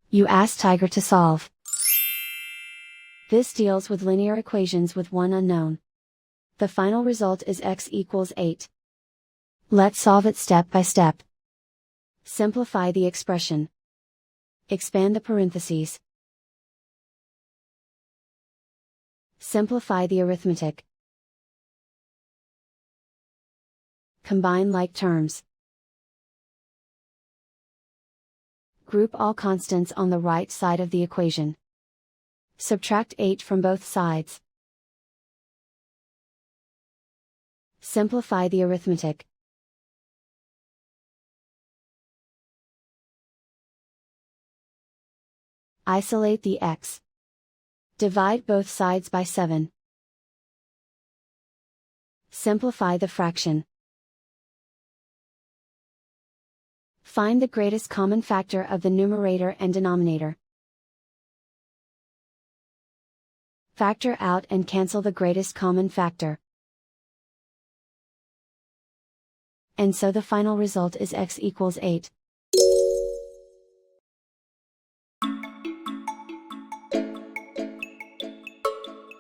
You ask Tiger to solve. This deals with linear equations with one unknown. The final result is x equals 8. Let's solve it step by step. Simplify the expression. Expand the parentheses. Simplify the arithmetic. Combine like terms. Group all constants on the right side of the equation. Subtract 8 from both sides. Simplify the arithmetic. Isolate the x. Divide both sides by 7. Simplify the fraction. Find the greatest common factor of the numerator and denominator. Factor out and cancel the greatest common factor. And so the final result is x equals 8.